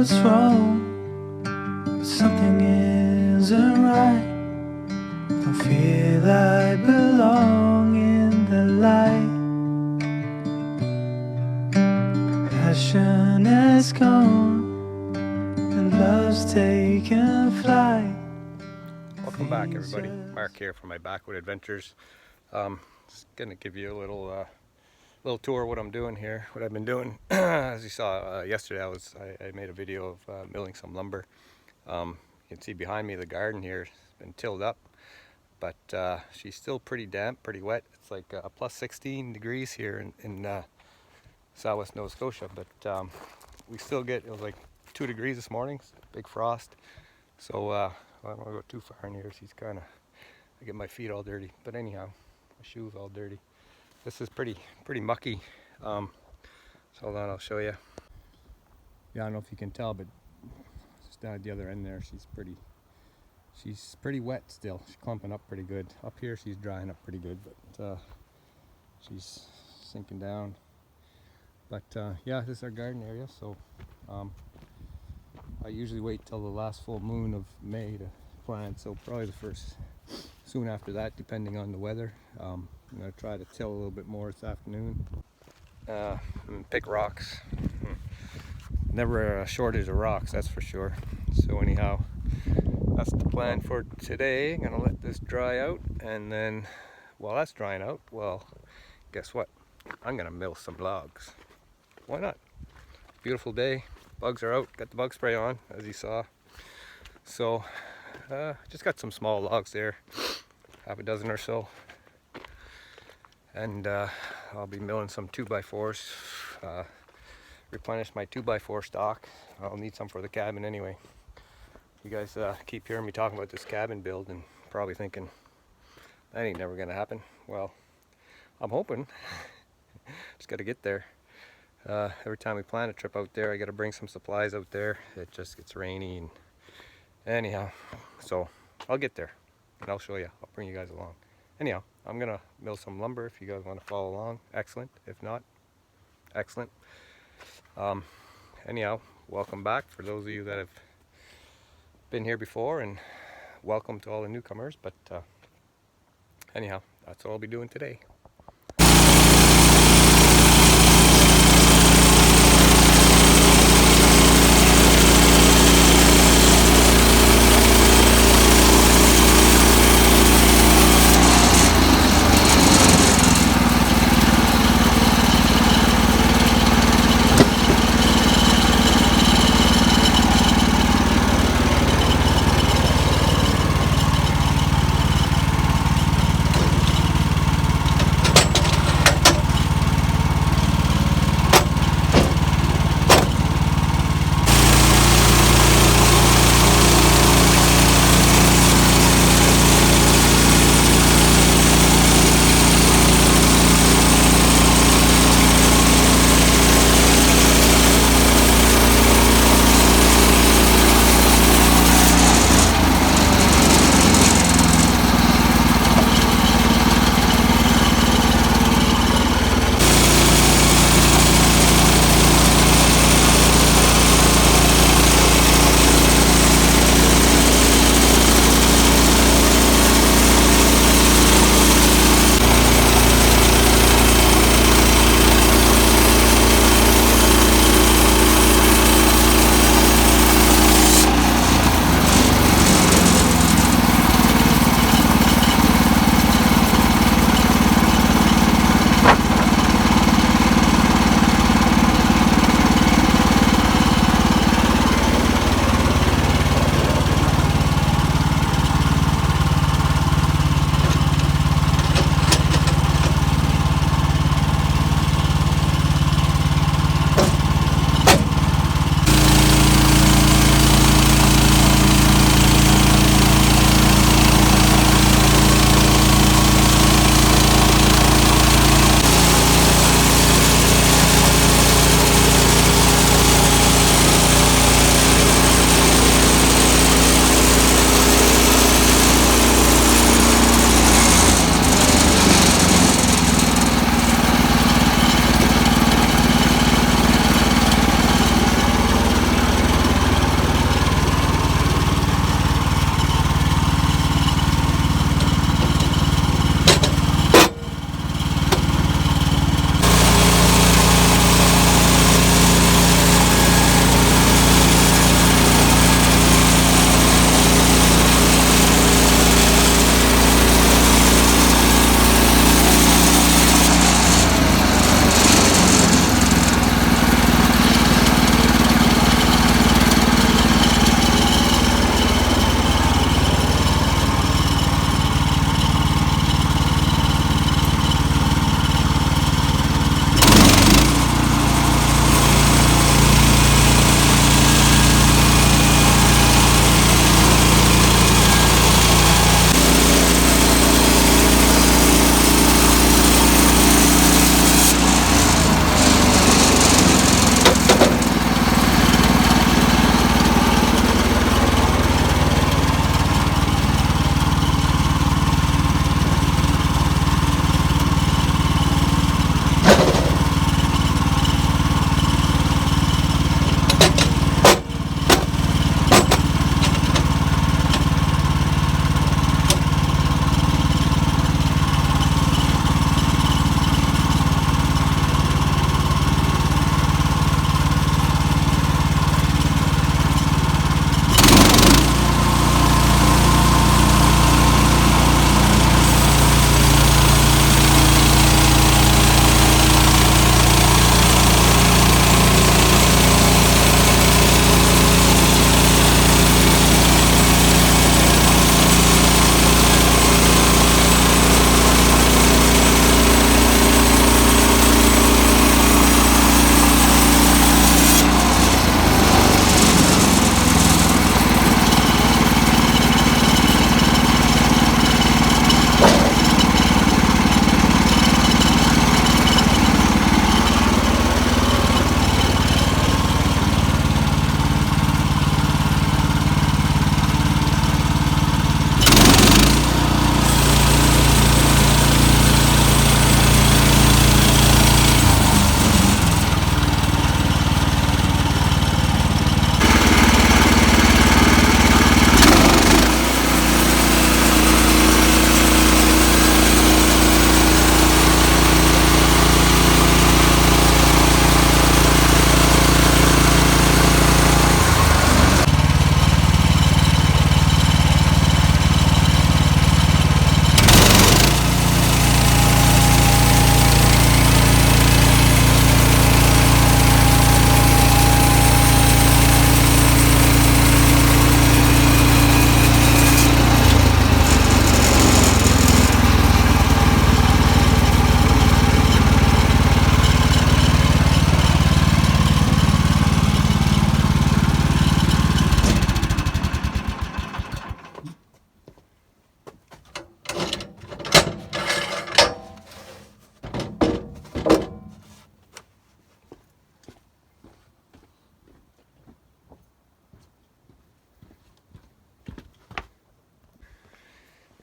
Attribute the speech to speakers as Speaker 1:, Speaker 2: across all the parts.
Speaker 1: what's wrong, but something isn't right. Don't feel I belong in the light. Passion has gone and love's taken flight.
Speaker 2: Welcome back, everybody. Mark here for my Backwood Adventures. Just gonna give you a little tour of what I'm doing here, what I've been doing. As you saw yesterday, I made a video of milling some lumber. You can see behind me the garden here has been tilled up, but she's still pretty damp, pretty wet. It's like plus 16 degrees here in Southwest Nova Scotia, but we still get, it was like 2 degrees this morning, big frost. So I don't want to go too far in here. She's kind of, I get my feet all dirty. But anyhow, my shoes all dirty. This is pretty mucky. So hold on, I'll show you. Yeah, I don't know if you can tell, but just down at the other end there, she's pretty wet still. She's clumping up pretty good. Up here, she's drying up pretty good, but she's sinking down. But yeah, this is our garden area. So I usually wait till the last full moon of May to plant, so probably the first, soon after that, depending on the weather. I'm going to try to till a little bit more this afternoon. And pick rocks. Never a shortage of rocks, that's for sure. So anyhow, that's the plan for today. I'm going to let this dry out, and then while that's drying out, well, guess what? I'm going to mill some logs. Why not? Beautiful day. Bugs are out, got the bug spray on, as you saw. So, just got some small logs there, half a dozen or so. And I'll be milling some 2x4s, replenish my 2x4 stock. I'll need some for the cabin anyway. You guys keep hearing me talking about this cabin build and probably thinking, that ain't never gonna happen. Well, I'm hoping. Just gotta get there. Every time we plan a trip out there, I got to bring some supplies out there. It just gets rainy, and anyhow, so I'll get there and I'll show you. I'll bring you guys along. Anyhow, I'm gonna mill some lumber if you guys want to follow along. Excellent. If not, excellent. Anyhow, welcome back for those of you that have been here before, and welcome to all the newcomers. But anyhow, that's what I'll be doing today.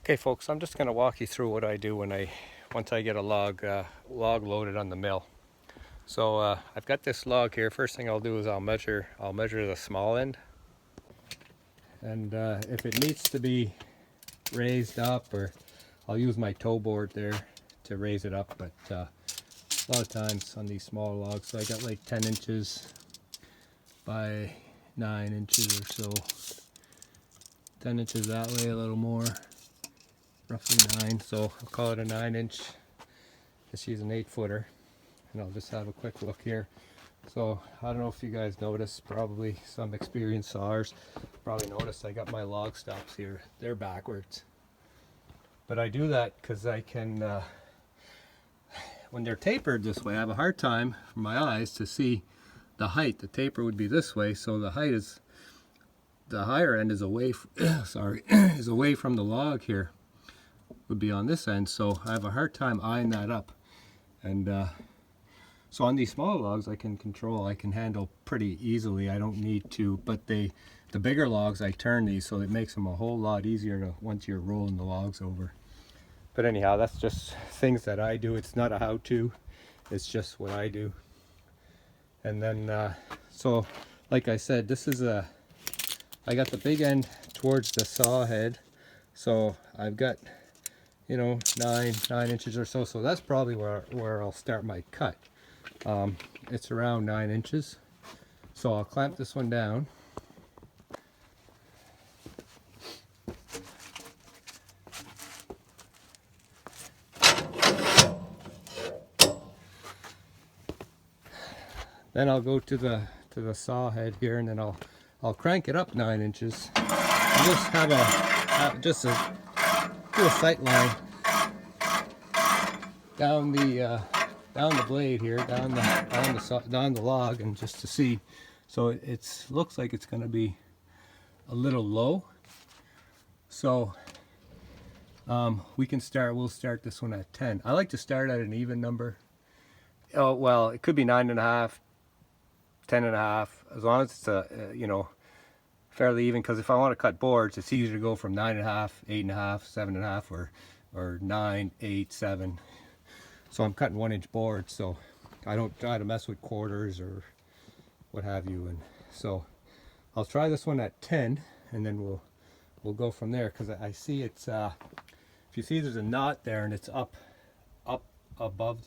Speaker 2: Okay folks, I'm just going to walk you through what I do once I get a log loaded on the mill. So I've got this log here. First thing I'll do is I'll measure the small end, and if it needs to be raised up, or I'll use my toe board there to raise it up, but a lot of times on these small logs, so I got like 10 inches by 9 inches or so, 10 inches that way, a little more, roughly 9, so I'll call it a 9-inch. Just use an 8-footer, and I'll just have a quick look here. So I don't know if you guys noticed, probably some experienced sawers probably noticed I got my log stops here, they're backwards. But I do that because I can, when they're tapered this way, I have a hard time for my eyes to see the height. The taper would be this way, so the height is, the higher end is away, is away from the log here, would be on this end, so I have a hard time eyeing that up. And so on these small logs I can handle pretty easily. I don't need to, but the bigger logs I turn these, so it makes them a whole lot easier to, once you're rolling the logs over. But anyhow, that's just things that I do. It's not a how-to, it's just what I do. And then so like I said, this is I got the big end towards the saw head, so I've got, you know, 9 inches or so, so that's probably where I'll start my cut. It's around 9 inches, so I'll clamp this one down. Then I'll go to the saw head here, and then I'll crank it up 9 inches. And just have do a sight line down the blade here, down the log, and just to see. So it looks like it's going to be a little low. So we'll start this one at 10. I like to start at an even number. Oh well, it could be 9.5, 10.5, as long as it's you know, fairly even, because if I want to cut boards, it's easier to go from 9.5, 8.5, 7.5, or 9, 8, 7. So I'm cutting 1-inch boards, so I don't try to mess with quarters or what have you. And so I'll try this one at 10, and then we'll go from there, because I see it's if you see there's a knot there, and it's up above,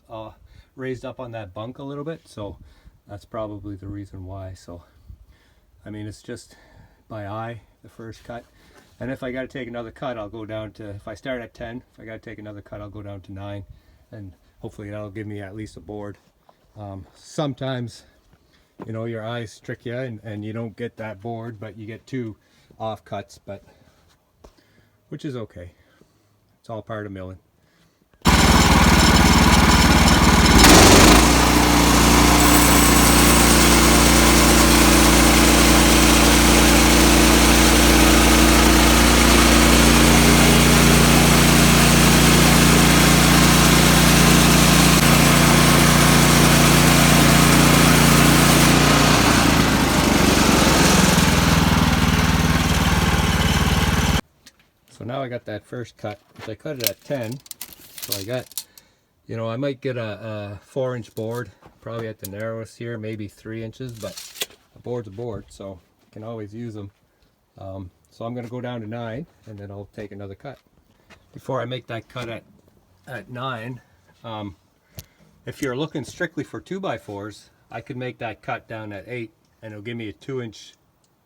Speaker 2: raised up on that bunk a little bit, so that's probably the reason why. So I mean, it's just by eye, the first cut. And if I got to take another cut, I'll go down to, if I start at 10, if I got to take another cut, I'll go down to 9, and hopefully that'll give me at least a board. Sometimes, you know, your eyes trick you, and you don't get that board, but you get 2 off cuts, but which is okay. It's all part of milling. So now I got that first cut, which I cut it at 10. So I got, you know, I might get a 4-inch board, probably at the narrowest here, maybe 3 inches, but a board's a board, so you can always use them. So I'm going to go down to 9, and then I'll take another cut. Before I make that cut at 9, if you're looking strictly for 2x4s, I could make that cut down at 8, and it'll give me a 2-inch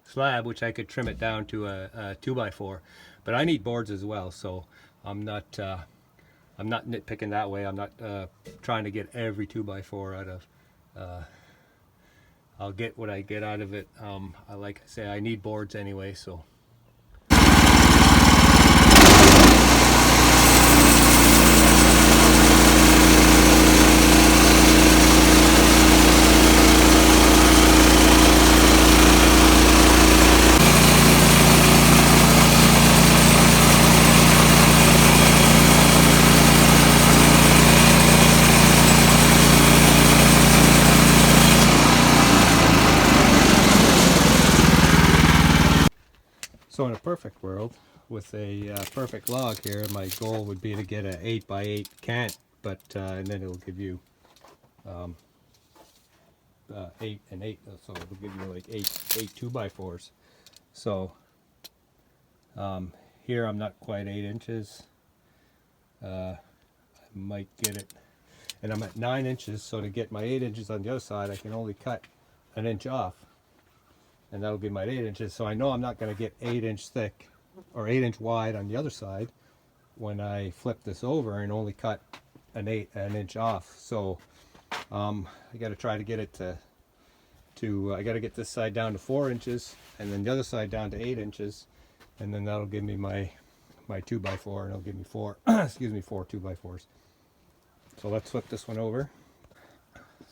Speaker 2: slab, which I could trim it down to a 2x4. But I need boards as well, so I'm not nitpicking that way. I'm not trying to get every 2x4 out of. I'll get what I get out of it. Like I say, I need boards anyway, so. So in a perfect world, with a perfect log here, my goal would be to get an 8x8 cant, but and then it'll give you 8 and 8, so it'll give you like eight 2x4s. So here I'm not quite 8 inches. I might get it, and I'm at 9 inches, so to get my 8 inches on the other side I can only cut an inch off, and that'll be my 8 inches. So I know I'm not going to get 8-inch thick or 8-inch wide on the other side when I flip this over and only cut an inch off. So I got to try to get it to I got to get this side down to 4 inches and then the other side down to 8 inches, and then that'll give me my 2x4, and it'll give me 4 excuse me, 4 2x4s. So let's flip this one over.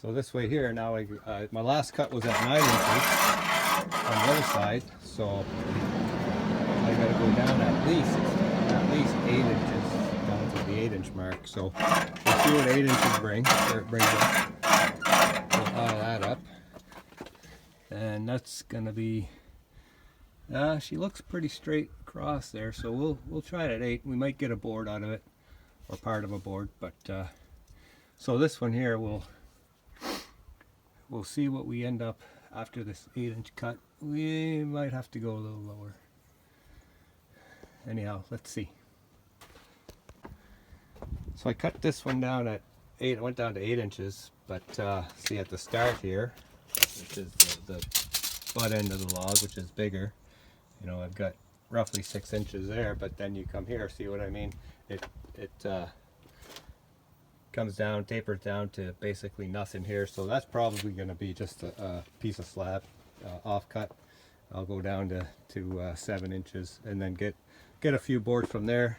Speaker 2: So this way here now, my last cut was at 9 inches on the other side, so I got to go down at least 8 inches down to the 8-inch mark. So we'll see what 8 inches brings up. We'll eye that up, and that's gonna be. She looks pretty straight across there, so we'll try it at 8. We might get a board out of it, or part of a board, but so this one here we'll see what we end up after this 8-inch cut. We might have to go a little lower. Anyhow, let's see. So I cut this one down at 8. I went down to 8 inches, but see at the start here, which is the butt end of the log, which is bigger. You know, I've got roughly 6 inches there, but then you come here, see what I mean? It comes down, tapers down to basically nothing here. So that's probably going to be just a piece of slab off cut. I'll go down to 7 inches and then get a few boards from there.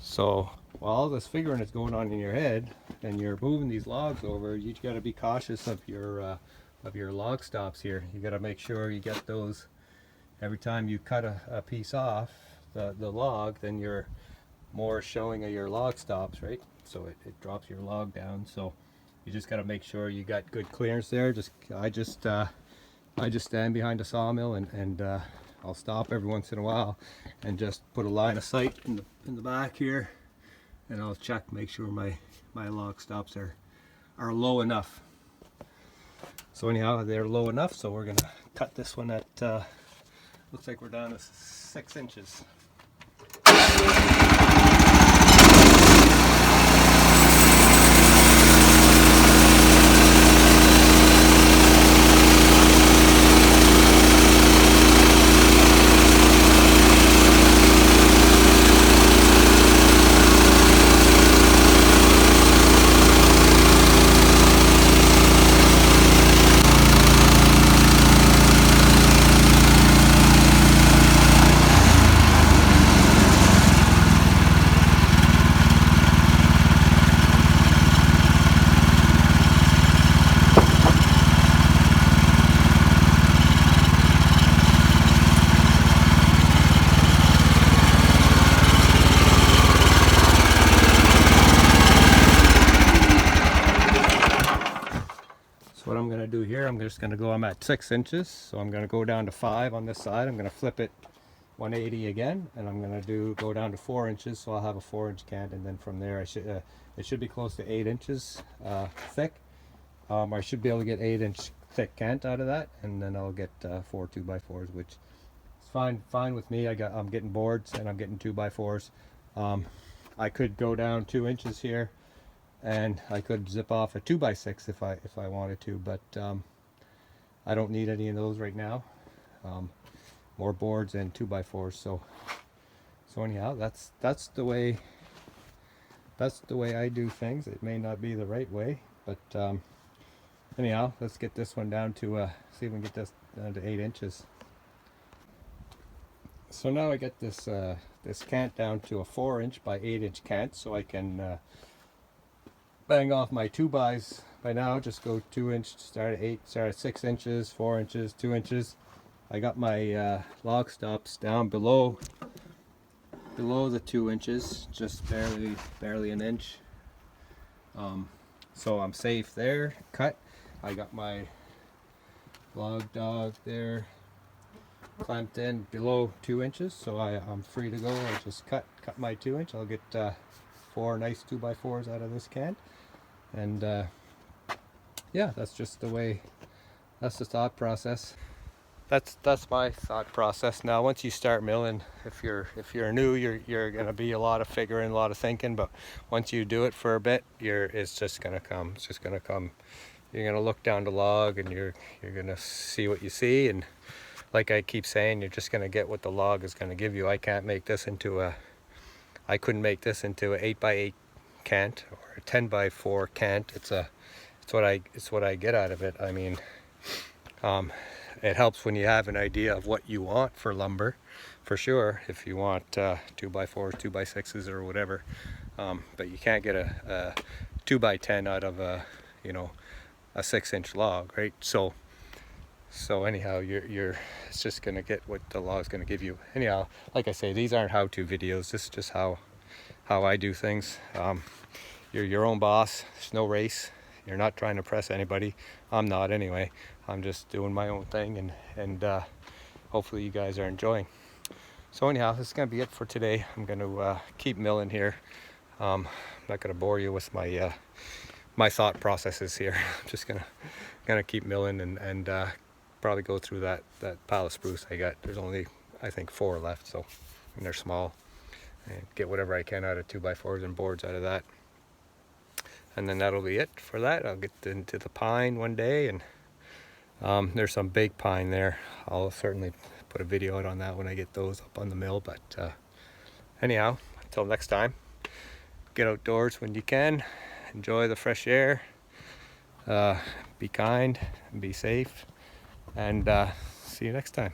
Speaker 2: So while all this figuring is going on in your head and you're moving these logs over, you got to be cautious of your log stops here. You got to make sure you get those every time you cut a piece off the log. Then you're more showing of your log stops, right? So it drops your log down. So you just got to make sure you got good clearance there. I just stand behind a sawmill and I'll stop every once in a while and just put a line of sight in the back here, and I'll check, make sure my log stops are low enough. So anyhow, they're low enough, so we're gonna cut this one at looks like we're down to 6 inches. What I'm going to do here, I'm at 6 inches, so I'm going to go down to 5 on this side. I'm going to flip it 180 again, and I'm going to go down to 4 inches, so I'll have a 4-inch cant, and then from there it should be close to 8 inches thick. I should be able to get 8-inch thick cant out of that, and then I'll get 4 2x4s, which is fine with me. I'm getting boards and I'm getting 2x4s. I could go down 2 inches here, and I could zip off a 2x6 if I wanted to, but I don't need any of those right now. More boards and 2x4s. So anyhow, that's the way I do things. It may not be the right way, but anyhow, let's get this one down to see if we can get this down to 8 inches. So now I get this this cant down to a 4-inch by 8-inch cant, so I can bang off my 2x by now. Just go 2-inch, start at 8, start at 6 inches, 4 inches, 2 inches. I got my log stops down below the 2 inches, just barely an inch. So I'm safe there. Cut. I got my log dog there clamped in below 2 inches, so I'm free to go. I just cut my 2-inch. I'll get 4 nice 2x4s out of this can, and yeah, that's just the way. That's the thought process. That's my thought process. Now, once you start milling, if you're new, you're gonna be a lot of figuring, a lot of thinking. But once you do it for a bit, it's just gonna come. It's just gonna come. You're gonna look down the log, and you're gonna see what you see. And like I keep saying, you're just gonna get what the log is gonna give you. I couldn't make this into a 8x8 cant or a 10x4 cant. It's what I get out of it. I mean, it helps when you have an idea of what you want for lumber, for sure. If you want 2x4s, 2x6s, or whatever, but you can't get a 2x10 out of a 6-inch log, right? So anyhow, it's just gonna get what the log's gonna give you. Anyhow, like I say, these aren't how-to videos. This is just how I do things. You're your own boss. There's no race. You're not trying to press anybody. I'm not, anyway. I'm just doing my own thing, and hopefully you guys are enjoying. So anyhow, this is gonna be it for today. I'm gonna keep milling here. I'm not gonna bore you with my my thought processes here. I'm just gonna keep milling and probably go through that pile of spruce I got. There's only, I think, 4 left, so, and they're small, and get whatever I can out of 2x4s and boards out of that. And then that'll be it for that. I'll get into the pine one day, and there's some big pine there. I'll certainly put a video out on that when I get those up on the mill. But anyhow, until next time, get outdoors when you can. Enjoy the fresh air. Be kind and be safe. And see you next time.